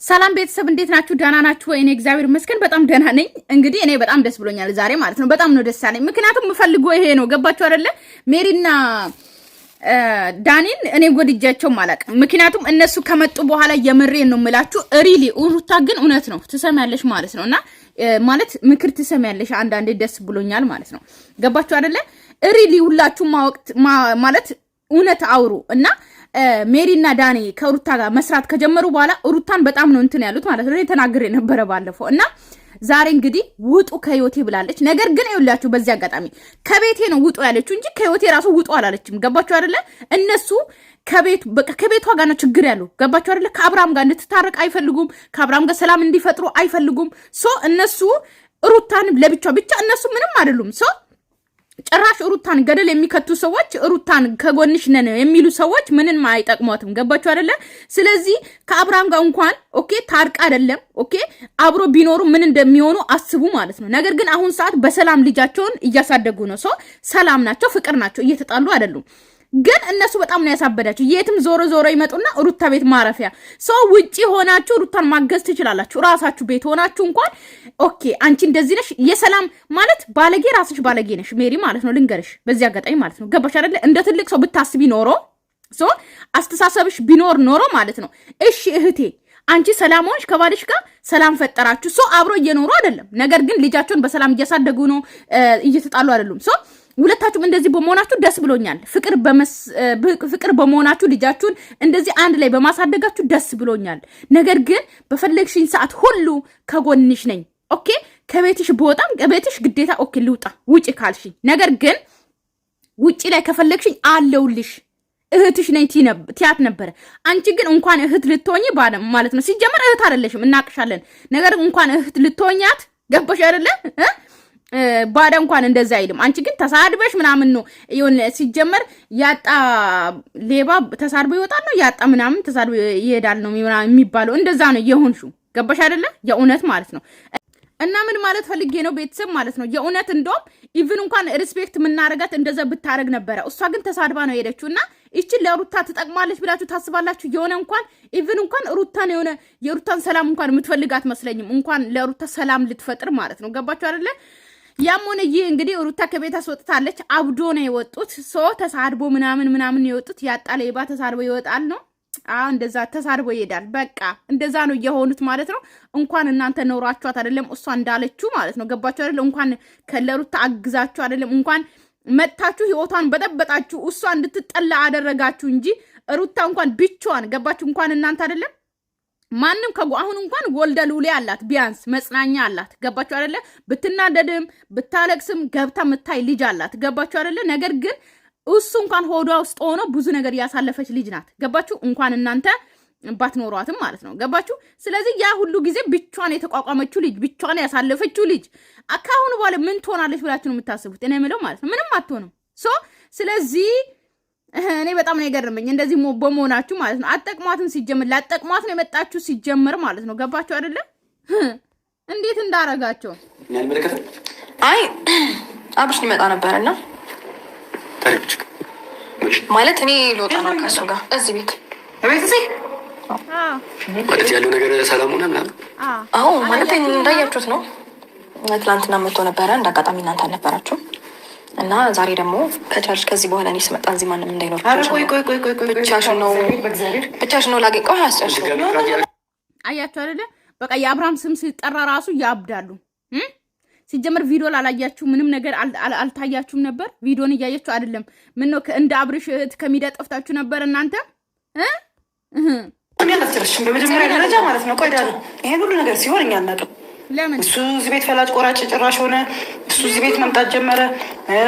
ሰላም ቤተሰብ እንዴት ናችሁ? ደህና ናችሁ ወይ? እኔ እግዚአብሔር ይመስገን በጣም ደህና ነኝ። እንግዲህ እኔ በጣም ደስ ብሎኛል ዛሬ ማለት ነው። በጣም ነው ደስ ያለኝ። ምክንያቱም የምፈልገው ይሄ ነው። ገባችሁ አይደለ? ሜሪና ዳኒን እኔ ጎድጃቸው ማለት ምክንያቱም እነሱ ከመጡ በኋላ የምሬን ነው የምላችሁ። ሪሊ ሩታ ግን እውነት ነው ትሰማያለሽ ማለት ነውና ማለት ምክር ትሰማያለሽ። አንዳንዴ ደስ ብሎኛል ማለት ነው። ገባችሁ አይደለ? ሪሊ ሁላችሁ ማለት እውነት አውሩ እና ሜሪና ዳኒ ከሩታ ጋር መስራት ከጀመሩ በኋላ ሩታን በጣም ነው እንትን ያሉት ማለት ነው። ተናግሬ ነበር ባለፈው እና ዛሬ እንግዲህ ውጡ ከህይወቴ ብላለች። ነገር ግን ይኸውላችሁ በዚህ አጋጣሚ ከቤቴ ነው ውጡ ያለችው እንጂ ከህይወቴ ራሱ ውጡ አላለችም። ገባችሁ አይደለ? እነሱ ከቤቷ ጋር ነው ችግር ያለው። ገባችሁ አይደለ? ከአብርሃም ጋር እንድትታረቅ አይፈልጉም። ከአብርሃም ጋር ሰላም እንዲፈጥሩ አይፈልጉም። እነሱ ሩታን ለብቻ ብቻ እነሱ ምንም አይደሉም። ጭራሽ ሩታን ገደል የሚከቱ ሰዎች ሩታን ከጎንሽ ነን የሚሉ ሰዎች ምንም አይጠቅሟትም። ገባችሁ አይደለ? ስለዚህ ከአብርሃም ጋር እንኳን ኦኬ ታርቅ አይደለም ኦኬ አብሮ ቢኖሩ ምን እንደሚሆኑ አስቡ ማለት ነው። ነገር ግን አሁን ሰዓት በሰላም ልጃቸውን እያሳደጉ ነው። ሰላም ናቸው፣ ፍቅር ናቸው፣ እየተጣሉ አይደሉም። ግን እነሱ በጣም ነው ያሳበዳችሁ። የትም ዞሮ ይመጡና ሩታ ቤት ማረፊያ ውጪ ሆናችሁ ሩታን ማገዝ ትችላላችሁ። ራሳችሁ ቤት ሆናችሁ እንኳን ኦኬ አንቺ እንደዚህ ነሽ የሰላም ማለት ባለጌ ራስሽ ባለጌ ነሽ ሜሪ ማለት ነው። ልንገርሽ በዚህ አጋጣሚ ማለት ነው። ገባሽ አይደለ? እንደ ትልቅ ሰው ብታስቢ ኖሮ አስተሳሰብሽ ቢኖር ኖሮ ማለት ነው። እሺ እህቴ አንቺ ሰላም ሆንሽ፣ ከባልሽ ጋር ሰላም ፈጠራችሁ። አብሮ እየኖሩ አይደለም። ነገር ግን ልጃቸውን በሰላም እያሳደጉ ነው፣ እየተጣሉ አይደሉም። ሁለታችሁም እንደዚህ በመሆናችሁ ደስ ብሎኛል። ፍቅር በመሆናችሁ ልጃችሁን እንደዚህ አንድ ላይ በማሳደጋችሁ ደስ ብሎኛል። ነገር ግን በፈለግሽኝ ሰዓት ሁሉ ከጎንሽ ነኝ። ኦኬ ከቤትሽ በወጣም ከቤትሽ ግዴታ ኦኬ ልውጣ ውጪ ካልሽኝ፣ ነገር ግን ውጪ ላይ ከፈለግሽኝ አለውልሽ እህትሽ ነኝ ትያት ነበረ። አንቺ ግን እንኳን እህት ልትሆኚ ማለት ነው። ሲጀመር እህት አይደለሽም እናቅሻለን። ነገር እንኳን እህት ልትሆኛት ገባሽ አይደለ? ባዳ እንኳን እንደዛ አይልም። አንቺ ግን ተሳድበሽ ምናምን ነው ይሁን። ሲጀመር ያጣ ሌባ ተሳድቦ ይወጣል ነው ያጣ ምናምን ተሳድቦ ይሄዳል ነው የሚባለው። እንደዛ ነው የሆንሹ። ገባሽ አይደለ? የእውነት ማለት ነው። እና ምን ማለት ፈልጌ ነው ቤተሰብ ማለት ነው። የእውነት እንደውም ኢቭን እንኳን ሪስፔክት ምናረጋት እንደዛ ብታረግ ነበረ። እሷ ግን ተሳድባ ነው ሄደችውና እቺ ለሩታ ትጠቅማለች ብላችሁ ታስባላችሁ? የሆነ እንኳን ኢቭን እንኳን ሩታን የሩታን ሰላም እንኳን የምትፈልጋት መስለኝም እንኳን ለሩታ ሰላም ልትፈጥር ማለት ነው። ገባችሁ አይደለ? ያም ሆነ ይህ እንግዲህ ሩታ ከቤት አስወጥታለች። አብዶ ነው የወጡት። ተሳድቦ ምናምን የወጡት። ያጣ ሌባ ተሳድቦ ይወጣል ነው። እንደዛ ተሳድቦ ይሄዳል። በቃ እንደዛ ነው የሆኑት ማለት ነው። እንኳን እናንተ ኖራችኋት አይደለም እሷ እንዳለችው ማለት ነው። ገባችሁ አይደለም? እንኳን ከለሩታ አግዛችሁ አይደለም እንኳን መታችሁ ህይወቷን በጠበጣችሁ እሷ እንድትጠላ አደረጋችሁ እንጂ ሩታ እንኳን ብቻዋን ገባችሁ እንኳን እናንተ አይደለም ማንም አሁን እንኳን ወልደ ሉሌ አላት፣ ቢያንስ መጽናኛ አላት። ገባችሁ አይደለ? ብትናደድም ብታለቅስም ገብታ ምታይ ልጅ አላት። ገባችሁ አይደለ? ነገር ግን እሱ እንኳን ሆዷ ውስጥ ሆኖ ብዙ ነገር ያሳለፈች ልጅ ናት። ገባችሁ? እንኳን እናንተ ባትኖሯትም ማለት ነው። ገባችሁ? ስለዚህ ያ ሁሉ ጊዜ ብቻዋን የተቋቋመችው ልጅ ብቻዋን ያሳለፈችው ልጅ አካሁን በኋላ ምን ትሆናለች ብላችሁ ነው የምታስቡት? እኔ የምለው ማለት ነው ምንም አትሆንም። ስለዚህ እኔ በጣም ነው የገረመኝ እንደዚህ በመሆናችሁ ማለት ነው። አጠቅሟትን ሲጀምር ላጠቅሟት ነው የመጣችሁ ሲጀምር ማለት ነው። ገባችሁ አይደለ? እንዴት እንዳረጋቸው አይ አብሽ ሊመጣ ነበርና ማለት እኔ ልወጣ ነው ከሱ ጋር እዚህ ቤት ማለት ያለው ነገር ሰላም ሆነ ምናምን። አዎ ማለት እንዳያችሁት ነው። ትላንትና መጥቶ ነበረ፣ እንዳጋጣሚ እናንተ አልነበራችሁም። እና ዛሬ ደግሞ ከቻልሽ ከዚህ በኋላ እኔ ስመጣ እዚህ ማንም እንዳይኖር ብቻሽን ነው ላገቀው ያስጨርሽ። አያችሁ አይደለ? በቃ የአብርሃም ስም ሲጠራ ራሱ ያብዳሉ። ሲጀመር ቪዲዮ ላላያችሁ ምንም ነገር አልታያችሁም ነበር። ቪዲዮን እያያችሁ አይደለም። ምን ነው እንደ አብርሽ እህት ከሚዲያ ጠፍታችሁ ነበር እናንተ በመጀመሪያ ደረጃ ማለት ነው። ቆይ ይሄን ሁሉ ነገር ሲሆን እኛ አናውቅም። ለምን እሱ እዚህ ቤት ፈላጭ ቆራጭ ጭራሽ ሆነ። እሱ እዚህ ቤት መምጣት ጀመረ።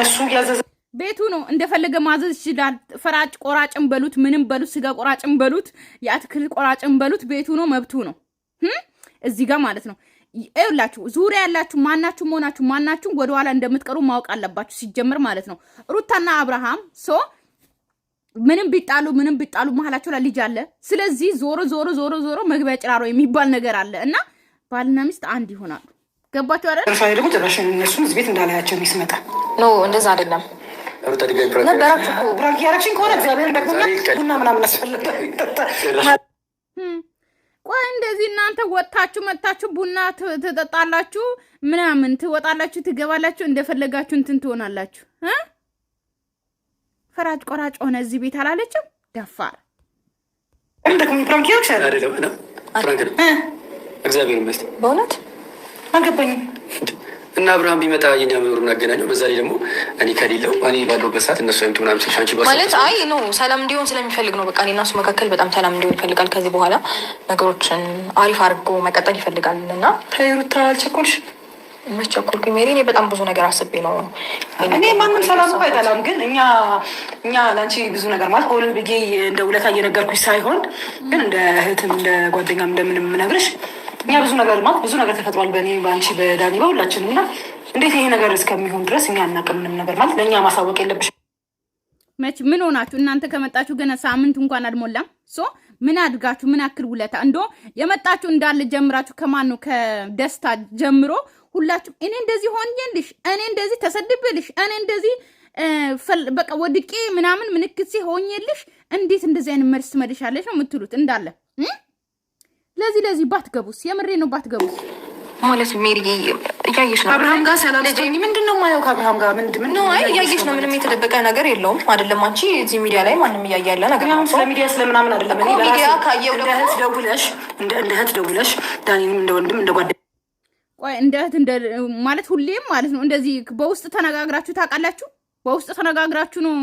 እሱ ያዘዘ ቤቱ ነው እንደፈለገ ማዘዝ ይችላል። ፈራጭ ቆራጭም በሉት ምንም በሉት ስጋ ቆራጭም በሉት የአትክልት ቆራጭም በሉት ቤቱ ነው መብቱ ነው። እዚህ ጋር ማለት ነው ይኸውላችሁ ዙሪያ ያላችሁ ማናችሁ መሆናችሁ ማናችሁ ወደኋላ እንደምትቀሩ ማወቅ አለባችሁ ሲጀምር ማለት ነው። ሩታና አብርሃም ምንም ቢጣሉ መሀላቸው ላይ ልጅ አለ። ስለዚህ ዞሮ መግቢያ ጭራሮ የሚባል ነገር አለ እና ባልና ሚስት አንድ ይሆናሉ። ገባችሁ አይደል? ሻይ ደግሞ ጭራሽ እነሱን እዚህ ቤት እንዳላያቸው ይስመጣ ኖ እንደዛ አይደለም። ብራንክ ያረግሽኝ ከሆነ እግዚአብሔር ደግሞኛል ቡና ምናምን አስፈልጋል። ቆይ እንደዚህ እናንተ ወጣችሁ መጣችሁ ቡና ትጠጣላችሁ ምናምን ትወጣላችሁ ትገባላችሁ እንደፈለጋችሁ እንትን ትሆናላችሁ ፈራጅ ቆራጭ ሆነ እዚህ ቤት አላለችም ደፋር እንደኩም ፍራንኪዎች አይደለም ነው ፍራንክ ነው እግዚአብሔር ይመስገን በእውነት አልገባኝም እና አብርሃም ቢመጣ የኛ መኖሩን አገናኘው በዛ ላይ ደግሞ እኔ ከሌለው እኔ ባለሁበት ሰዓት እነሱ አይምጡ ምናምን ሲል አንቺ ማለት አይ ነው ሰላም እንዲሆን ስለሚፈልግ ነው በቃ እኔ እና እሱ መካከል በጣም ሰላም እንዲሆን ይፈልጋል ከዚህ በኋላ ነገሮችን አሪፍ አድርጎ መቀጠል ይፈልጋል እና ታይሩታ አልቸኮልሽ መቸኮልኩኝ ሜሪ እኔ በጣም ብዙ ነገር አስቤ ነው እኔ ማንም ሰላም አይጠላም ግን እኛ ለአንቺ ብዙ ነገር ማለት ሆል ብዬ እንደ ውለታ እየነገርኩሽ ሳይሆን ግን እንደ እህትም እንደ ጓደኛም እንደምንም የምነግርሽ እኛ ብዙ ነገር ማለት ብዙ ነገር ተፈጥሯል በእኔ በአንቺ በዳኒ በሁላችንም እና እንዴት ይሄ ነገር እስከሚሆን ድረስ እኛ አናውቅም ምንም ነገር ማለት ለእኛ ማሳወቅ የለብሽ መች ምን ሆናችሁ እናንተ ከመጣችሁ ገና ሳምንት እንኳን አልሞላም ሶ ምን አድጋችሁ ምን አክል ውለታ እንዶ የመጣችሁ እንዳለ ጀምራችሁ ከማን ነው ከደስታ ጀምሮ ሁላችሁ እኔ እንደዚህ ሆኜልሽ እኔ እንደዚህ ተሰድብልሽ እኔ እንደዚህ በቃ ወድቄ ምናምን ምንክሲ ሆኜልሽ እንዴት እንደዚህ አይነት መልስ ትመልሻለሽ ነው የምትሉት እንዳለ ለዚህ ባትገቡስ የምሬ ነው ባትገቡስ ማለት ሜሪ እያየሽ ነው አብርሃም ጋር ሰላም ልጅኝ ምንድነው ማየው ከአብርሃም ጋር ምንድን ነው አይ እያየሽ ነው ምንም የተደበቀ ነገር የለውም አይደለም አንቺ እዚህ ሚዲያ ላይ ማንም እያየ ያለ ነገር ነው ስለ ሚዲያ ስለምናምን አይደለም እኔ ሚዲያ ካየው እንደ እህት ደውለሽ ዳኒንም እንደ ወንድም እንደ ጓደኛ ቆይ እንደ እህት እንደ ማለት ሁሌም ማለት ነው እንደዚህ በውስጥ ተነጋግራችሁ ታውቃላችሁ በውስጥ ተነጋግራችሁ ነው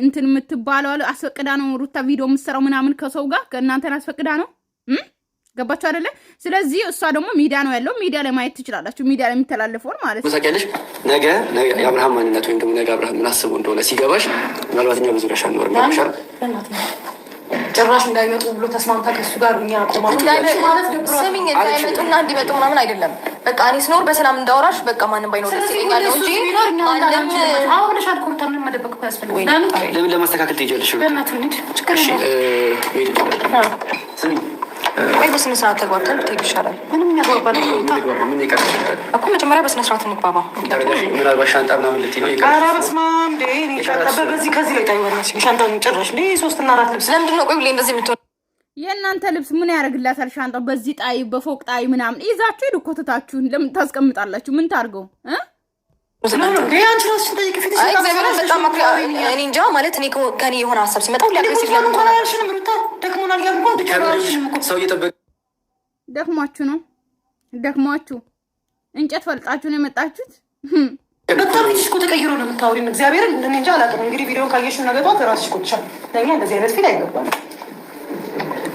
እንትን የምትባለው አስፈቅዳ ነው ሩታ ቪዲዮ የምትሰራው ምናምን ከሰው ጋር ከእናንተን አስፈቅዳ ነው ገባችሁ አይደለ ስለዚህ እሷ ደግሞ ሚዲያ ነው ያለው ሚዲያ ላይ ማየት ትችላላችሁ ሚዲያ ላይ የሚተላለፈው ማለት ነው ታውቂያለሽ ነገ የአብርሃም ማንነት ወይም ደግሞ ነገ አብርሃም ምን አስቦ እንደሆነ ሲገባሽ ምናልባት እኛ ብዙ ረሻ ነው ረሻር ጭራሽ እንዳይመጡ ብሎ ተስማምታ ከሱ ጋር እኛ ቆማችሁ ማለት ስሚኝ እንዳይመጡና እንዲመጡ ምናምን አይደለም በቃ እኔ ስኖር በሰላም እንዳወራሽ በቃ ማንም ባይኖር ደስ ይለኛል እንጂ ማንም አሁን ሻል ኮርታ ምን መደበቅ ያስፈልጋል ለምን ለማስተካከል ትይጃለሽ በእናትህ እንዴ ችግር ነው ስሚ ወይ በስነ ስርዓት ተግባብተን ብትሄድ ይሻላል ምንም ያግባባል ምን ይቀርሽ እኮ መጀመሪያ በስነ ስርዓት እንግባባ ምናልባት ሻንጣ ምናምን ልትይ ነው ኧረ በስመ አብ እንዴ እኔ ሻንጣ በዚህ ከዚህ ላይ ታይዋለሽ ሻንጣውን ጨረሽ እንዴ 3 እና 4 ልብስ ለምንድን ነው ቆይ ብለህ እንደዚህ የምትሆን የእናንተ ልብስ ምን ያደርግላታል ሻንጣው በዚህ ጣይ በፎቅ ጣይ ምናምን ይዛችሁ ሄዱ ኮተታችሁን ለምን ታስቀምጣላችሁ ምን ታርገው እኔ እንጃ ማለት እኔ ከኔ የሆነ ሀሳብ ሲመጣ ደክሟችሁ ነው ደክሟችሁ እንጨት ፈልጣችሁ ነው የመጣችሁት በጣም እኮ ተቀይሮ ነው የምታወሪው እግዚአብሔርን እኔ እንጃ አላውቅም እንግዲህ ቪዲዮን ካየሽው ነገ ጠዋት እራስሽ እኮ ትችል ለእኛ እንደዚህ አይነት ፊት አይገባም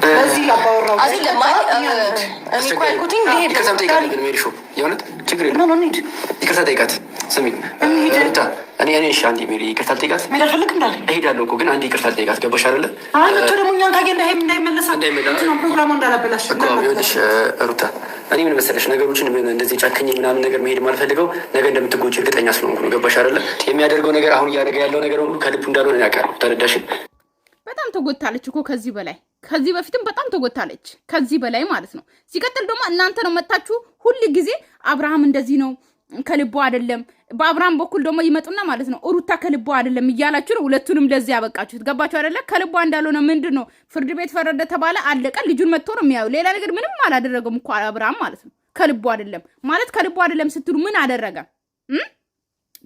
በዚህ አባወራው አይደለም እኔ እኮ ያልኩትኝ ልሄድ የእውነት ችግር የለም ይቅርታ ጠይቃት ስሚ እኔ እሺ አንዴ ሜሪ ይቅርታ ጠይቃት ሜሪ አልፈልግ እንዳለ እሄዳለሁ እኮ ግን አንዴ ይቅርታ ጠይቃት ገባሽ አይደለ አንተ ደግሞ እኛን ካየ እንዳይመለስ ፕሮግራሙ እንዳላበላሽ እኮ ይኸውልሽ ሩታ እኔ ምን መሰለሽ ነገሮችን እንደዚህ ጨክኜ ምናምን ነገር መሄድ የማልፈልገው ነገ እንደምትጎጂ እርግጠኛ ስለሆንኩ ነው ገባሽ አይደለ የሚያደርገው ነገር አሁን እያደረገ ያለው ነገር ሁሉ ከልቡ እንዳልሆነ ያውቃል ተረዳሽ በጣም ተጎታለች እኮ ከዚህ በላይ ከዚህ በፊትም በጣም ተጎታለች ከዚህ በላይ ማለት ነው ሲቀጥል ደግሞ እናንተ ነው መጣችሁ ሁሉ ጊዜ አብርሃም እንደዚህ ነው ከልቡ አይደለም በአብርሃም በኩል ደግሞ ይመጡና ማለት ነው ሩታ ከልቡ አይደለም እያላችሁ ነው ሁለቱንም ለዚህ ያበቃችሁት ገባችሁ አይደለ ከልቡ እንዳልሆነ ምንድነው ፍርድ ቤት ፈረደ ተባለ አለቀ ልጁን መጥቶ ነው የሚያዩ ሌላ ነገር ምንም አላደረገም እኮ አብርሃም ማለት ነው ከልቡ አይደለም ማለት ከልቡ አይደለም ስትሉ ምን አደረገ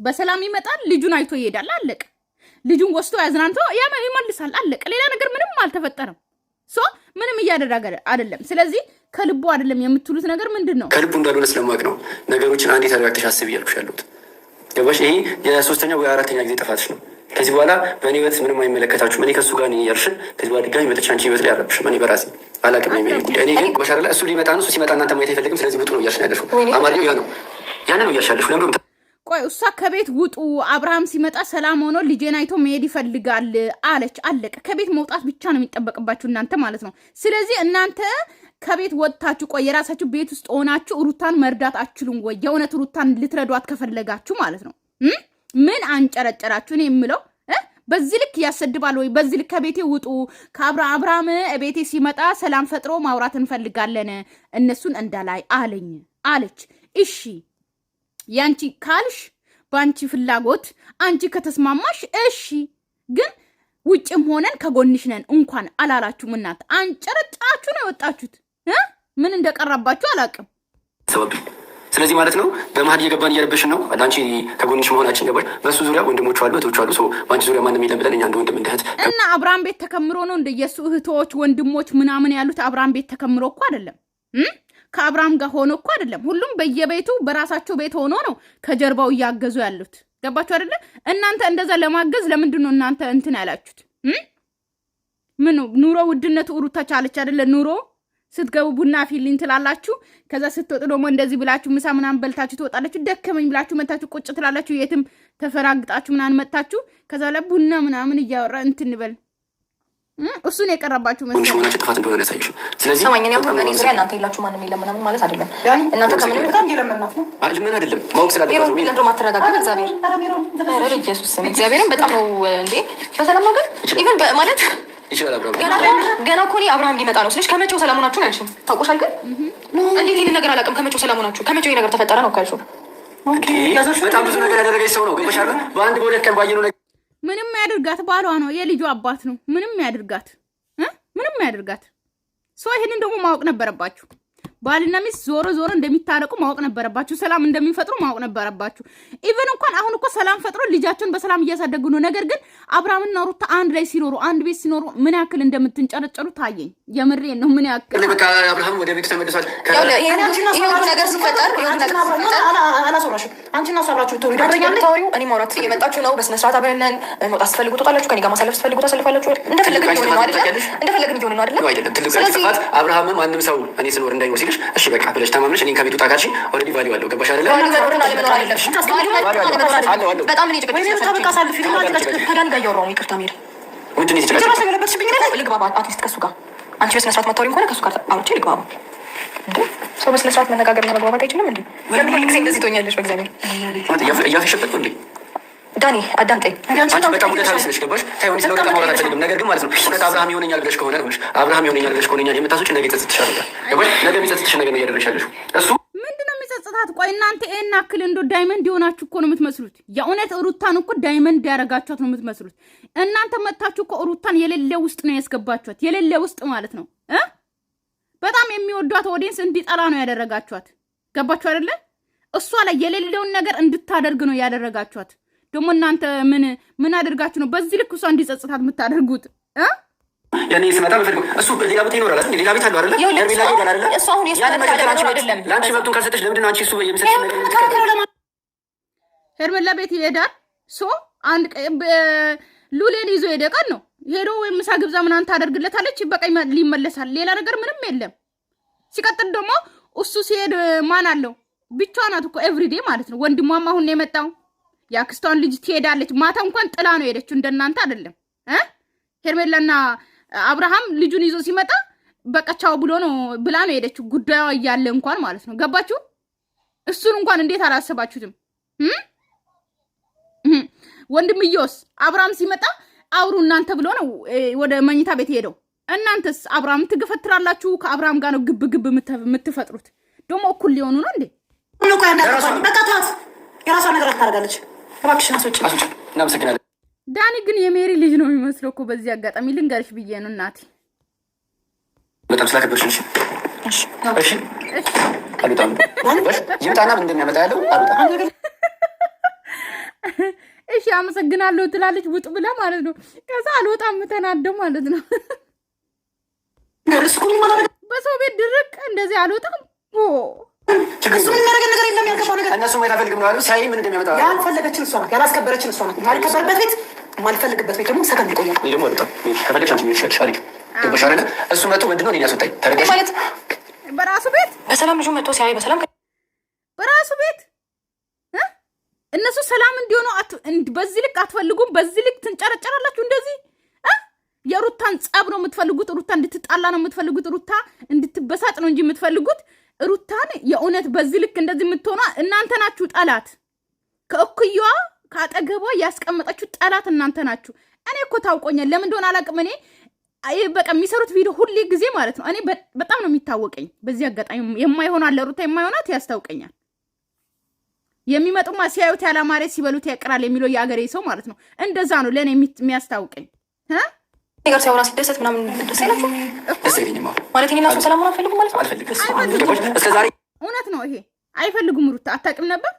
በሰላም ይመጣል ልጁን አይቶ ይሄዳል አለቀ ልጁን ወስዶ ያዝናንቶ ይመልሳል አለቀ ሌላ ነገር ምንም አልተፈጠረም ሶ ምንም እያደረገ አይደለም ስለዚህ ከልቡ አይደለም የምትሉት ነገር ምንድነው ከልቡ እንዳልሆነ ስለማውቅ ነው ነገሮችን አንዴ ተረጋግተሽ አስቢ እያልኩሽ ያለሁት ገባሽ ይሄ የሶስተኛው ወይ አራተኛ ጊዜ ጥፋትሽ ነው ከዚህ በኋላ በእኔ ህይወት ምንም አይመለከታችሁም እኔ ከእሱ ጋር ነኝ እያልሽን ከዚህ በኋላ ድጋሚ መጥቼ አንቺ ህይወት ላይ አረብሽም እኔ በራሴ አላውቅም ነው የሚለኝ ጉዳይ እኔ ግን በሻር ላይ እሱ ሊመጣ ነው እሱ ሲመጣ እናንተ ማየት አይፈልግም ስለዚህ ውጡ ነው እያልሽ ያለሽው አማርኛው ያ ነው ያንን ነው እያልሽ ያለሽው ለምን ቆይ እሷ ከቤት ውጡ አብርሃም ሲመጣ ሰላም ሆኖ ልጄን አይቶ መሄድ ይፈልጋል አለች አለቀ ከቤት መውጣት ብቻ ነው የሚጠበቅባችሁ እናንተ ማለት ነው ስለዚህ እናንተ ከቤት ወጥታችሁ ቆይ የራሳችሁ ቤት ውስጥ ሆናችሁ ሩታን መርዳት አትችሉም ወይ የእውነት ሩታን ልትረዷት ከፈለጋችሁ ማለት ነው ምን አንጨረጨራችሁ እኔ የምለው በዚህ ልክ ያሰድባል ወይ በዚህ ልክ ከቤቴ ውጡ ከአብርሃም ቤቴ ሲመጣ ሰላም ፈጥሮ ማውራት እንፈልጋለን እነሱን እንዳላይ አለኝ አለች እሺ ያንቺ ካልሽ ባንቺ ፍላጎት አንቺ ከተስማማሽ እሺ ግን ውጭም ሆነን ከጎንሽ ነን እንኳን አላላችሁም እናት አንጨረጫችሁ ነው የወጣችሁት ምን እንደቀረባችሁ አላውቅም። ስለዚህ ማለት ነው በመሀል እየገባን እየረበሽን ነው። አንቺ ከጎንሽ መሆናችን ገባሽ። በሱ ዙሪያ ወንድሞቹ አሉ፣ እህቶቹ አሉ። በአንቺ ዙሪያ ማንም የለም ብለን እኛ እንደ ወንድም እንደ እህት እና አብርሃም ቤት ተከምሮ ነው እንደ የሱ እህቶች ወንድሞች ምናምን ያሉት አብርሃም ቤት ተከምሮ እኮ አይደለም። ከአብርሃም ጋር ሆኖ እኮ አይደለም። ሁሉም በየቤቱ በራሳቸው ቤት ሆኖ ነው ከጀርባው እያገዙ ያሉት። ገባችሁ አይደለ? እናንተ እንደዛ ለማገዝ ለምንድን ነው እናንተ እንትን ያላችሁት? ምን ኑሮ ውድነቱ ሩታ ቻለች አይደለ? ኑሮ ስትገቡ ቡና ፊልኝ ትላላችሁ። ከዛ ስትወጡ ደግሞ እንደዚህ ብላችሁ ምሳ ምናምን በልታችሁ ትወጣላችሁ። ደከመኝ ብላችሁ መታችሁ ቁጭ ትላላችሁ። የትም ተፈራግጣችሁ ምናምን መጣችሁ። ከዛ ላይ ቡና ምናምን እያወራ እንትን በል እሱን የቀረባችሁ መሰለኝ ሆናችሁ ጥፋት እንደሆነ ያሳይሽ። ስለዚህ ሰማኝኛ በእኔ ዙሪያ እናንተ የላችሁ ማንም የለም ምናምን ማለት አይደለም። እናንተ ከምን በጣም እየለመናት ነው ምን አይደለም ማወቅ ስላለበት ነው። ለምን ማተረጋጋት እግዚአብሔር ኧረ ኢየሱስ እግዚአብሔርን በጣም ነው እንዴ በሰላም ነው። ግን ኢቭን ማለት ይችላል አብርሃም ገና እኮ እኔ አብርሃም ሊመጣ ነው ስለሽ ከመቼው ሰላም ሆናችሁ ነው ያልሽኝ? ታውቆሻል። ግን እንዴት ይሄን ነገር አላውቅም። ከመቼው ሰላም ሆናችሁ ከመቼው ይሄ ነገር ተፈጠረ ነው ካልሽው በጣም ብዙ ነገር ያደረገች ሰው ነው። ገባሻል። በአንድ በሁለት ቀን ባየነው ነገር ምንም ያድርጋት፣ ባሏ ነው፣ የልጁ አባት ነው። ምንም ያድርጋት፣ ምንም ያድርጋት። ሰው ይሄንን ደግሞ ማወቅ ነበረባችሁ። ባልና ሚስት ዞሮ ዞሮ እንደሚታረቁ ማወቅ ነበረባችሁ። ሰላም እንደሚፈጥሩ ማወቅ ነበረባችሁ። ኢቨን እንኳን አሁን እኮ ሰላም ፈጥሮ ልጃቸውን በሰላም እያሳደጉ ነው። ነገር ግን አብርሃምና ሩታ አንድ ላይ ሲኖሩ አንድ ቤት ሲኖሩ ምን ያክል እንደምትንጨረጨሩ ታየኝ። የምሬን ነው። ምን ያክል በቃ አብርሃም ወደ ቤቱ ተመልሷል። ይሄ ነገር ሲፈጠር አላሰራሽም። አንቺና ሰራችሁ ተው ይዳረኛል። እኔ ማውራት እየመጣችሁ ነው። በስነ ስርዓት አብረን መውጣት ስትፈልጉ ትወጣላችሁ። ከኔ ጋር ማሳለፍ ስትፈልጉ ታሳልፋላችሁ። እንደፈለግን ይሁን ነው አይደል? እንደፈለግን ይሁን ነው አይደል? አይደለም። ትልቁ ጥፋት አብርሃም ማንም ሰው እኔ ስኖር እንዳይኖር ሲልሽ እሺ በቃ ብለሽ ተማምነሽ እኔን ከቤቱ ጣቃልሽ ኦልሬዲ ቫልዩ አለው። ገባሽ አይደለ? በጣም እኔ ተበቃ ሳልፍ ከዳን ጋር እያወራሁ ነው። ይቅርታ ሜሪ ምንድን ነው የተጨቃጨቀችብኝ? ልግባባ አትሊስት ከሱ ጋር አንቺ በስነ ስርዓት ማታወሪኝ ከሆነ ከሱ ጋር አውርቼ ልግባባ። ሰው በስነ ስርዓት መነጋገርና መግባባት አይችልም እንዴ? ለምን ጊዜ እንደዚህ ትሆኛለሽ? በእግዚአብሔር እያፈሸበት ነው እንዴ? ዳኒ አዳምጠኝ። አንቺ በጣም ሁለት አሪፍ ነሽ። ገባሽ? ታይሆን ስለወጣ ማውራት አልፈልግም። ነገር ግን ማለት ነው ሁለት አብርሃም ይሆነኛል ብለሽ ከሆነ ነው አብርሃም ይሆነኛል ብለሽ ከሆነ የምታስወጪ ነገ ይጸጽትሻል። ገባሽ? ነገ የሚጸጽትሽ ነገር ነው እያደረግሻለሽ። እሱ ምንድነው የሚጸጽታት? ቆይ እናንተ ይሄን አክል እንዶ ዳይመንድ የሆናችሁ እኮ ነው የምትመስሉት። የእውነት ሩታን እኮ ዳይመንድ ያረጋችኋት ነው የምትመስሉት። እናንተ መታችሁ እኮ ሩታን የሌለ ውስጥ ነው ያስገባችኋት። የሌለ ውስጥ ማለት ነው በጣም የሚወዷት ኦዲየንስ እንዲጠላ ነው ያደረጋችኋት። ገባችሁ አይደለ? እሷ ላይ የሌለውን ነገር እንድታደርግ ነው ያደረጋችኋት። ደግሞ እናንተ ምን አድርጋችሁ ነው በዚህ ልክ እሷ እንዲጸጽታት የምታደርጉት? ያኔ ስመጣ በፈልጉ እሱ ሌላ ቤት ይኖራል አይደል? ሌላ ቤት አለው አይደል? ሌላ ቤት አይደል? እሱ አሁን አይደለም። ለአንቺ መብቱን ካልሰጠሽ ለምንድን ነው አንቺ እሱ በየምሰጥሽ ነገር ሄርሜላ ቤት ይሄዳል። ሶ አንድ ሉሌን ይዞ ሄደ ቀን ነው ሄዶ ወይ ምሳ ግብዛ ምናምን ታደርግለታለች። በቃ ሊመለሳል። ሌላ ነገር ምንም የለም። ሲቀጥል ደግሞ እሱ ሲሄድ ማን አለው? ብቻዋን ናት እኮ ኤቭሪዴ ማለት ነው። ወንድሟም አሁን ነው የመጣው። የአክስቷን ልጅ ትሄዳለች። ማታ እንኳን ጥላ ነው ሄደችው። እንደናንተ አይደለም። ሄርሜላና አብርሃም ልጁን ይዞ ሲመጣ በቃ ቻው ብሎ ነው ብላ ነው ሄደችው። ጉዳዩ እያለ እንኳን ማለት ነው። ገባችሁ? እሱን እንኳን እንዴት አላሰባችሁትም? ወንድምየውስ አብርሃም ሲመጣ አውሩ እናንተ ብሎ ነው ወደ መኝታ ቤት ሄደው። እናንተስ አብርሃም ትገፈትራላችሁ። ከአብርሃም ጋር ነው ግብ ግብ የምትፈጥሩት። ደግሞ እኩል ሊሆኑ ነው እንዴ? በቃ ተዋት። የራሷ ነገር ታደርጋለች። እባክሽን አስወጪ። እናመሰግናለን። ዳኒ ግን የሜሪ ልጅ ነው የሚመስለው እኮ። በዚህ አጋጣሚ ልንገርሽ ብዬ ነው እናቴ። በጣም ስላከበርሽ እሺ አሉታም ይምጣና ምን እንደሚያመጣ ያለው አሉታ እሺ አመሰግናለሁ ትላለች ውጥ ብላ ማለት ነው። ከዛ አልወጣም ተናደው ማለት ነው። በሰው ቤት ድርቅ እንደዚህ አልወጣም። እሱ ምን የሚያደርገን ነገር የለም። ያልገባው ነገር እነሱ ማየት አልፈልግም ነው አሉ። ሳይ ምን እንደሚያመጣ ያልፈለገችን እሷ ናት፣ ያላስከበረችን እሷ ናት። ማልከበርበት ቤት ማልፈልግበት ቤት ደግሞ ሰከንድ ይቆያል። እኔ ደግሞ አልወጣም። ከፈለግሽ አንቺ የሚሻልሽ አሪፍ ገባሽ አይደለ? እሱ መጥቶ ምንድነው እኔን ያስወጣኝ? ተረጋሽ ማለት በራሱ ቤት በሰላም ልጁ መጥቶ ሲያይ በሰላም በራሱ ቤት እነሱ ሰላም እንዲሆኑ በዚህ ልክ አትፈልጉም። በዚህ ልክ ትንጨረጨራላችሁ። እንደዚህ የሩታን ጸብ ነው የምትፈልጉት። ሩታ እንድትጣላ ነው የምትፈልጉት። ሩታ እንድትበሳጭ ነው እንጂ የምትፈልጉት ሩታን የእውነት በዚህ ልክ እንደዚህ የምትሆኗ እናንተ ናችሁ። ጠላት ከእኩያዋ ከአጠገቧ ያስቀመጣችሁ ጠላት እናንተ ናችሁ። እኔ እኮ ታውቆኛል። ለምን እንደሆነ አላውቅም። እኔ በቃ የሚሰሩት ቪዲዮ ሁሌ ጊዜ ማለት ነው እኔ በጣም ነው የሚታወቀኝ። በዚህ አጋጣሚ የማይሆናል ለሩታ የማይሆናት ያስታውቀኛል። የሚመጡማ ሲያዩት ያላማረ ሲበሉት ያቀራል የሚለው የአገሬ ሰው ማለት ነው። እንደዛ ነው ለእኔ የሚያስታውቀኝ። ጋር ሲያወራ ሲደሰት ምናምን ደስ ይላችሁ? ደስ ይለኛል ማለት እኔና እሱ ሰላም ሆነ አልፈልጉም ማለት ነው። አልፈልግም እስከ ዛሬ እውነት ነው ይሄ። አይፈልጉም። ሩታ አታውቅም ነበር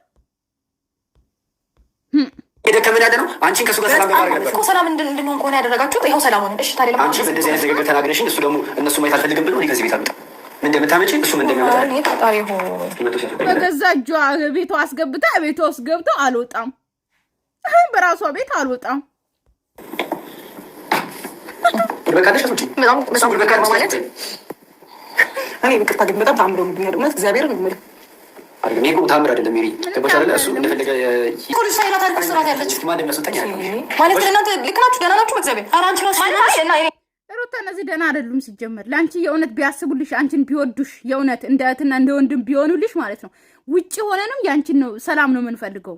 የደከመን ያለ ነው። አንቺን ከሱ ጋር ሰላም ማድረግ ነበር እኮ ሰላም እንድንሆን ከሆነ ያደረጋችሁት ይኸው ሰላም ሆነ። እሺ ታዲያ አንቺ እንደዚህ አይነት ነገር ተናግረሽኝ እሱ ደግሞ እነሱ ማየት አልፈልግም ብሎ ከዚህ ቤት አልወጣም። ምን እንደምታመጪ እሱ ምን እንደሚያመጣ በገዛ እጇ ቤቷ አስገብታ ቤቷ ውስጥ ገብቶ አልወጣም። በራሷ ቤት አልወጣም። በቃለሽ አትወጪ በጣም በቃ ማለት እኔ በቅርታ ግን በጣም ታምሮ ነው የሚያደርጉት እግዚአብሔር ነው የሚል አርገኝ እኮ ታምር አይደለም ሜሪ ገባሽ አይደል? እሱ እንደፈለገ ኮሊስ ሳይራ ታሪክ ስራት ያለች ማን እንደሰጠኝ ማለት ለእናንተ ልክ ናችሁ፣ ደህና ናችሁ በእግዚአብሔር። ኧረ አንቺ ራስሽ እና እኔ ሩታ እነዚህ ደህና አይደሉም። ሲጀመር ለአንቺ የእውነት ቢያስቡልሽ አንቺን ቢወዱሽ የእውነት እንደ እህትና እንደ ወንድም ቢሆኑልሽ ማለት ነው ውጪ ሆነንም ያንቺን ነው ሰላም ነው የምንፈልገው።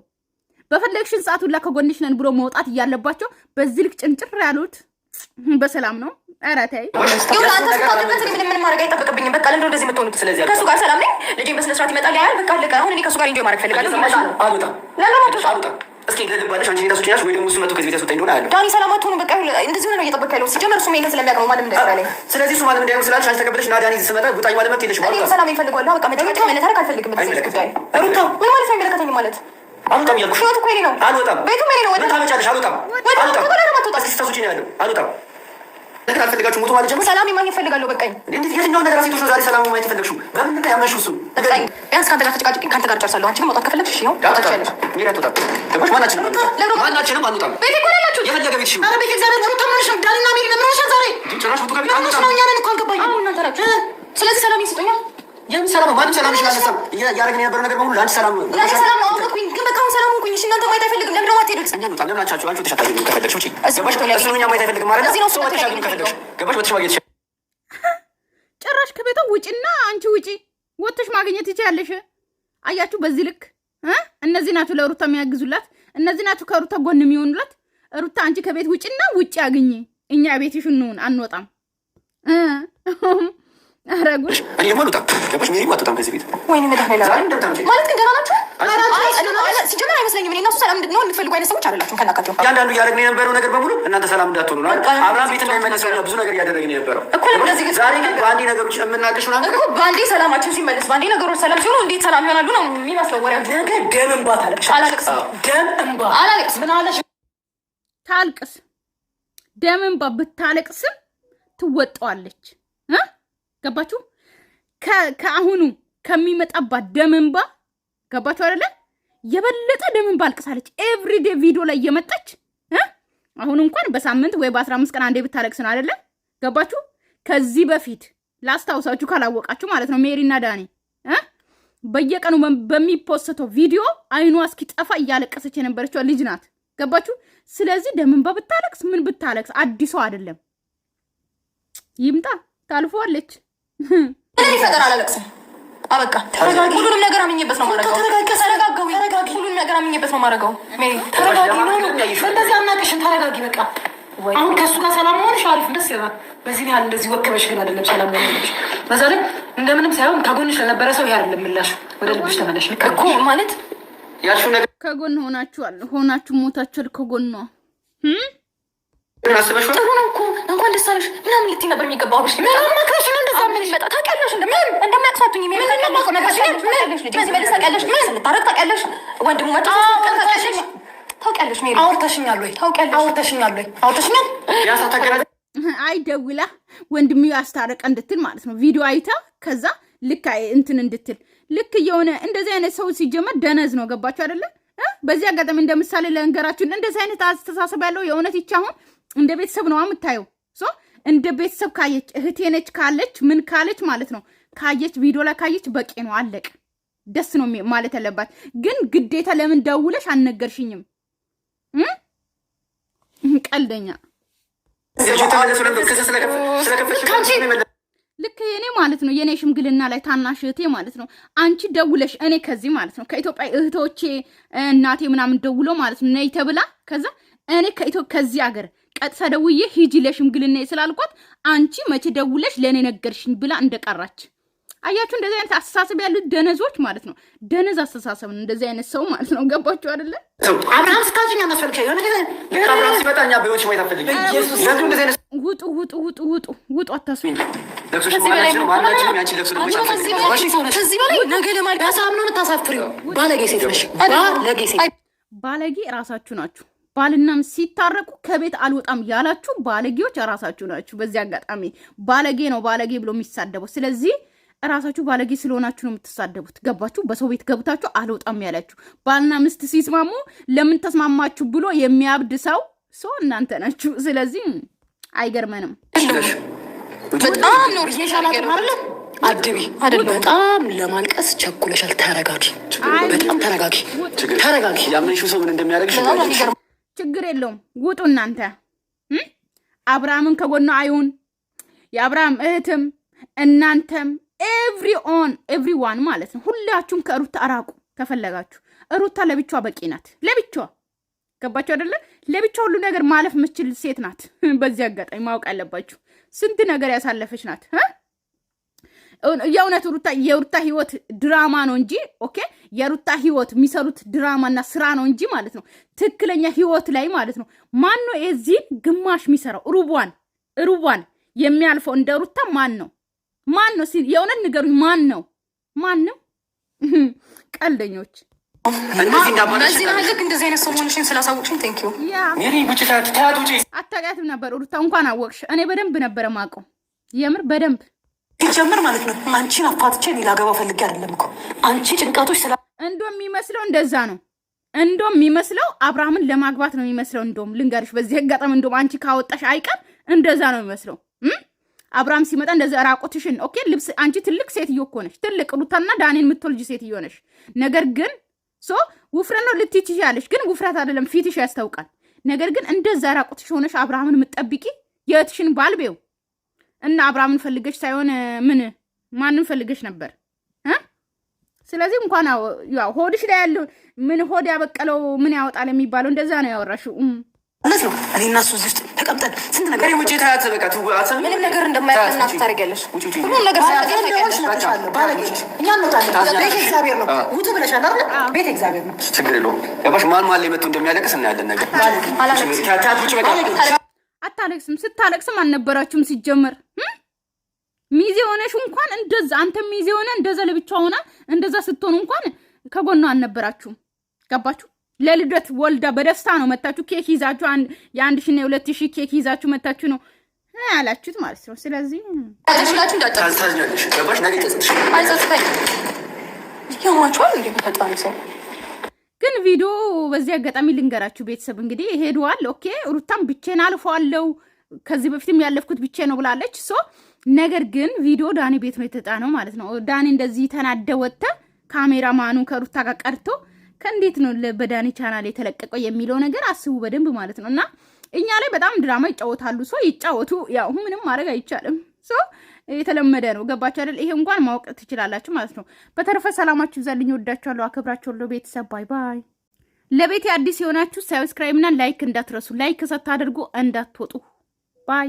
በፈለግሽን ሰዓት ሁላ ከጎንሽ ነን ብሎ መውጣት እያለባቸው በዚህ ልክ ጭንጭር ያሉት በሰላም ነው። ኧረ ተይ ይሁን አንተ ስታደርጋት ምን ማድረግ አይጠበቅብኝም። በቃ ለምን እንደዚህ የምትሆኑት? ስለዚህ ከእሱ ጋር ሰላም ነኝ፣ ልጄን በስነ ስርዓት ይመጣል ያያል። በቃ አለቀ። አሁን እኔ ከእሱ ጋር ኢንጆይ ማድረግ ፈልጋለሁ። አልወጣም አልወጣም። እስኪ ልልባለሽ አንቺ ሄዳሱ ጭናሽ ወይ ደግሞ እሱ መጥቶ ከዚህ ቤት ያስወጣኝ እንደሆነ አያለሁ። ዳኒ ሰላም አትሆኑ። በቃ እንደዚህ ነው እየጠበቅ ያለው። ሲጀመር እሱ ይሄን ስለሚያውቅ ነው ማለም እንዳይባለኝ። ስለዚህ እሱ ማለም እንዳይሆን ስላልሽ አንቺ ተቀበለሽ እና ዳኒ ስመጣ ጉጣኝ ማለት መብት የለሽም። እኔ ሰላም ይፈልጋለሁ። በቃ መጨቃጨቅ መነታረክ አልፈልግም። በዚህ ጉዳይ ሩታ ምን ማለት ነው? አይመለከተኝም ማለት አልወጣም እያልኩሽ ህይወት እኮ የእኔ ነው። አልወጣም ቤቱም የእኔ ነው። ምን ታመጫለሽ? አልወጣም አልወጣም። እስኪ ስታስወጪኝ ነው ያለው። አልወጣም ነገር አልፈልጋችሁ ሞቶ ማለት ጀመር። ሰላም ማግኘት እፈልጋለሁ። በቃኝ። እንዴት የትኛውን ነገር ሴቶች ነው ዛሬ ሰላም ማየት የፈለግሽው? በምን ነገር ያመንሽው? እሱ በቃኝ። ቢያንስ ከአንተ ጋር ተጨቃጭቄ ከአንተ ጋር ጨርሳለሁ። አንቺ ግን መውጣት ከፈለግሽ ነው ታቻለሽ። ሚራት ወጣ ደሞች ማናችንም አንወጣም። ቤቴ እኮ ያላችሁ የፈለገ ቤት ኧረ ቤት እግዚአብሔር ሩታ ምን ሆነሽ? ዳኒና ሜሪ ለምን ሆነሽ ዛሬ? ጭራሽ ሞቶ ከቤት አንወጣም ነው። እኛንን እኮ አልገባኝም። አሁን እናንተ ናችሁ። ስለዚህ ሰላም ይስጡኛል። የምን ሰላም? ማንም ሰላም ይሽላልሰም ያደረግን የነበረው ነገር በሙሉ ለአንቺ ሰላም ነው። ለአንቺ ሰላም ነው አውጥኩኝ። ግን በቃ አሁን ሰላም ሆንኩኝ። እሺ እናንተ ማየት አይፈልግም። ለምን ነው የማትሄዱት? እኛ ነው ለምን አንቻችሁ አንቺ ተሻታችሁ ከፈለግሽ ውጪ ገባሽ? እሱ ነው እኛ ማየት አይፈልግም ማለት ነው። ሰው ተሻታችሁ ከፈለግሽ ገባሽ? ወጥሽ ማግኘት ጭራሽ ከቤቷ ውጪና አንቺ ውጪ ወጥሽ ማግኘት ይችላልሽ። አያችሁ በዚህ ልክ እነዚህ ናችሁ ለሩታ የሚያግዙላት፣ እነዚህ ናችሁ ከሩታ ጎን የሚሆኑላት። ሩታ አንቺ ከቤት ውጪና ውጪ አግኝ፣ እኛ ቤትሽ እንሁን አንወጣም። አረጉሽ እኔ አልወጣም ገባሽ? ሜሪ አትወጣም ከዚህ ቤት። ወይኔ መድኃኒዓለም ማለት ግን ደህና ናችሁ? ሲጀመር አይመስለኝም። እኔ እና እሱ ሰላም እንድንሆን የምትፈልጉ አይነት ሰዎች አይደላችሁም። ከናካቴው እያንዳንዱ እያደረግን የነበረው ነገር በሙሉ እናንተ ሰላም እንዳትሆኑ ነው። አብርሃም ቤት እንዳይመለስ ብዙ ነገር እያደረግን የነበረው እኮ እንደዚህ ግን ዛሬ ግን በአንዴ ነገሮች የምናገሽ ነው እኮ በአንዴ ሰላማችን ሲመለስ በአንዴ ነገሮች ሰላም ሲሆኑ እንዴት ሰላም ይሆናሉ ነው የሚመስለው ወሬያችሁ። ነገ ደም እንባ ታለቅሻለሽ። አላለቅስም። ደም እንባ አላለቅስም። ምን አለሽ? ታልቅስ። ደም እንባ ብታለቅስም ትወጣዋለች። ገባችሁ? ከአሁኑ ከሚመጣባት ደም እንባ ገባችሁ አይደለ? የበለጠ ደም እንባ አልቅሳለች። ኤቭሪዴ ቪዲዮ ላይ እየመጣች አሁን እንኳን በሳምንት ወይ በ15 ቀን አንዴ ብታለቅስ ነው አይደለ? ገባችሁ? ከዚህ በፊት ላስታውሳችሁ ካላወቃችሁ ማለት ነው ሜሪና ዳኒ በየቀኑ በሚፖስተው ቪዲዮ አይኗ እስኪጠፋ እያለቀሰች የነበረችው ልጅ ናት። ገባችሁ? ስለዚህ ደም እንባ ብታለቅስ ምን ብታለቅስ አዲሷ አይደለም። ይምጣ ታልፈዋለች። እኔ ፈጠራ አላለቅስም። አበቃ። ሁሉንም ነገር አምኜበት ነው ማረጋው። ተረጋጊ። ሁሉንም ነገር አምኜበት ነው ማረጋው። ሜሪ ተረጋጊ። ነው እንደዚህ አናቅሽን። ተረጋጊ በቃ። አሁን ከእሱ ጋር ሰላም መሆንሽ አሪፍ ደስ ይላል። በዚህ ያህል እንደዚህ ወከበሽ ግን አይደለም ሰላም መሆንሽ። በዛ ላይ እንደምንም ሳይሆን ከጎንሽ ለነበረ ሰው ይሄ አይደለም ምላሽ። ወደ ልብሽ ተመለሽ እኮ ማለት ያልሽው ነገር ከጎን ሆናችሁ ሞታችኋል። ከጎን ነው አስበሽ ጥሩ ነው እኮ እንኳን ደስ አለሽ ምናምን ልትይ ነበር የሚገባው። አብሽ ምን ማክረሽ ነው እንደዛ ምን ይመጣ ታውቂያለሽ? እንደማያቅሳቱኝ ምን እንደማቆ ነገር ታውቂያለሽ? ልጅ በዚህ መልስ ታውቂያለሽ? ምን ስንታረቅ ታውቂያለሽ? ወንድሙ መጣ ታውቂያለሽ? ሜሪ አውርተሽኛል ወይ? ታውቂያለሽ? አውርተሽኛል ወይ? አውርተሽኛል ያሳታገራ አይ ደውላ ወንድሙ ያስታረቀ እንድትል ማለት ነው ቪዲዮ አይታ ከዛ ልክ እንትን እንድትል ልክ የሆነ እንደዚህ አይነት ሰው ሲጀመር ደነዝ ነው። ገባችሁ አይደለ? በዚህ አጋጣሚ እንደምሳሌ ለእንገራችሁ እንደዚህ አይነት አስተሳሰብ ያለው የእውነት ይቻሁን እንደ ቤተሰብ ነው የምታየው። እንደ ቤተሰብ ካየች እህቴ ነች ካለች ምን ካለች ማለት ነው ካየች ቪዲዮ ላይ ካየች በቂ ነው አለቅ። ደስ ነው ማለት ያለባት። ግን ግዴታ ለምን ደውለሽ አልነገርሽኝም? ቀልደኛ ልክ የኔ ማለት ነው የኔ ሽምግልና ላይ ታናሽ እህቴ ማለት ነው አንቺ ደውለሽ እኔ ከዚህ ማለት ነው ከኢትዮጵያ እህቶቼ እናቴ ምናምን ደውሎ ማለት ነው ነይ ተብላ ከዛ እኔ ከዚህ ሀገር ቀጥታ ደውዬ ሂጂ ለሽምግልና ስላልኳት አንቺ መቼ ደውለሽ ለኔ ነገርሽኝ ብላ እንደቀራች አያችሁ። እንደዚህ አይነት አስተሳሰብ ያሉት ደነዞች ማለት ነው። ደነዝ አስተሳሰብ ነው እንደዚህ አይነት ሰው ማለት ነው። ገባችሁ አይደለ? አብርሃም ስታጅኛ መስፈልከ የሆነ ነገር አብርሃም ሲመጣ እኛ በህይወት ማየት አፈልግ ኢየሱስ ውጡ አታስቡ። ከዚህ በላይ ነገ ለማልቀስ ነው የምታሳፍሪው። ባለጌ ሴት ነሽ። ባለጌ ራሳችሁ ናችሁ። ባልና ሲታረቁ ከቤት አልወጣም ያላችሁ ባለጌዎች ራሳችሁ ናችሁ። በዚህ አጋጣሚ ባለጌ ነው ባለጌ ብሎ የሚሳደበው። ስለዚህ ራሳችሁ ባለጌ ስለሆናችሁ ነው የምትሳደቡት። ገባችሁ? በሰው ቤት ገብታችሁ አልወጣም ያላችሁ ባልና ሚስት ሲስማሙ ለምን ተስማማችሁ ብሎ የሚያብድ ሰው እናንተ ናችሁ። ስለዚህ አይገርመንም። በጣም ነው አድቢ አይደለም። በጣም ለማልቀስ ቸኩለሻል። ተረጋጊ፣ በጣም ተረጋጊ። ያመንሽው ሰው ምን እንደሚያደርግሽ ችግር የለውም። ውጡ እናንተ። አብርሃምን ከጎኗ አይሁን የአብርሃም እህትም እናንተም ኤቭሪዋን ማለት ነው። ሁላችሁም ከሩታ አራቁ ከፈለጋችሁ። ሩታ ለብቻዋ በቂ ናት። ለብቻዋ ገባችሁ አይደለ? ለብቻዋ ሁሉ ነገር ማለፍ የምትችል ሴት ናት። በዚህ አጋጣሚ ማወቅ አለባችሁ። ስንት ነገር ያሳለፈች ናት። የእውነት የሩታ ህይወት ድራማ ነው እንጂ ኦኬ፣ የሩታ ህይወት የሚሰሩት ድራማና ስራ ነው እንጂ ማለት ነው። ትክክለኛ ህይወት ላይ ማለት ነው ማን ነው የዚህን ግማሽ የሚሰራው? ሩቧን የሚያልፈው እንደ ሩታ ማን ነው? የእውነት ንገሩኝ። ማንም ቀልደኞች። እንደዚህ አይነት ሰው ሆነሽን ስላሳወቅሽኝ ቴንኪዩ። አታውቂያትም ነበር ሩታ። እንኳን አወቅሽ። እኔ በደንብ ነበረ ማውቀው፣ የምር በደንብ ሲጀምር ማለት ነው። አንቺን አፋትቼ ሌላ ገባ ፈልጌ አይደለም እኮ አንቺ ጭንቀቶች የሚመስለው እንደዛ ነው። የሚመስለው አብርሃምን ለማግባት ነው የሚመስለው። ልንገርሽ በዚህ አጋጣሚ አንቺ ካወጣሽ አይቀር እንደዛ ነው የሚመስለው። አብርሃም ሲመጣ እንደዛ ራቆትሽን ኦኬ፣ ልብስ አንቺ ትልቅ ሴትዮ እኮ ነሽ። ትልቅ ሩታና ዳኔን የምትወልጅ ሴትዮ ነሽ። ነገር ግን ውፍረት ነው ልትይ ትችያለሽ፣ ግን ውፍረት አይደለም፣ ፊትሽ ያስታውቃል። ነገር ግን እንደዛ ራቆትሽ ሆነሽ አብርሃምን የምትጠብቂ የእህትሽን ባልቤው እና አብርሃምን ፈልገሽ ሳይሆን ማንን ፈልገሽ ነበር? ስለዚህ እንኳን ያው ሆድሽ ላይ ያለው ሆድ ያበቀለው ምን ያወጣል የሚባለው እንደዛ ነው ያወራሽው። እውነት ነው። እኔ እና እሱ እዚህ ውስጥ ተቀምጠን ስንት ነገር ምንም ነገር እንደማያውቅና ታደርጊያለሽ። ሁሉም ነገር እኛ እንወጣለን። ቤተ እግዚአብሔር ነው። ውጡ ብለሻል አይደል? ቤተ እግዚአብሔር ነው። ችግር የለውም። ገባሽ? ማን ላይ መጥቶ እንደሚያለቅስ እናያለን ነገር። አታለቅስም። ስታለቅስም አልነበራችሁም ሲጀመር። ሚዜ ሆነሽ እንኳን እንደዛ አንተ ሚዜ ሆነ እንደዛ ለብቻ ሆና እንደዛ ስትሆኑ እንኳን ከጎኗ አልነበራችሁም። ገባችሁ? ለልደት ወልዳ በደስታ ነው መታችሁ ኬክ ይዛችሁ የ1000 እና 2000 ኬክ ይዛችሁ መታችሁ ነው ያላችሁት ማለት ነው። ስለዚህ ታሽላችሁ እንዳታታዝኛለሽ። ገባሽ? ነገ አይጸጽፈኝ ያማችኋል እንዴ በጣም ሰው ግን ቪዲዮ በዚህ አጋጣሚ ልንገራችሁ ቤተሰብ እንግዲህ ሄዷል። ኦኬ ሩታም ብቻዬን አልፈዋለሁ ከዚህ በፊትም ያለፍኩት ብቻዬን ነው ብላለች። ነገር ግን ቪዲዮ ዳኒ ቤት ነው የተጣነው ማለት ነው። ዳኒ እንደዚህ ተናደወተ ካሜራማኑ ከሩታ ጋር ቀርቶ ከእንዴት ነው በዳኒ ቻናል የተለቀቀው የሚለው ነገር አስቡ በደንብ ማለት ነው። እና እኛ ላይ በጣም ድራማ ይጫወታሉ። ይጫወቱ፣ ያው ምንም ማድረግ አይቻልም። የተለመደ ነው። ገባችሁ አይደል? ይሄ እንኳን ማወቅ ትችላላችሁ ማለት ነው። በተረፈ ሰላማችሁ ይብዛልኝ። ወዳችኋለሁ፣ አከብራችኋለሁ ቤተሰብ። ባይ ባይ። ለቤት አዲስ የሆናችሁ ሰብስክራይብ እና ላይክ እንዳትረሱ። ላይክ ሳታደርጉ እንዳትወጡ። ባይ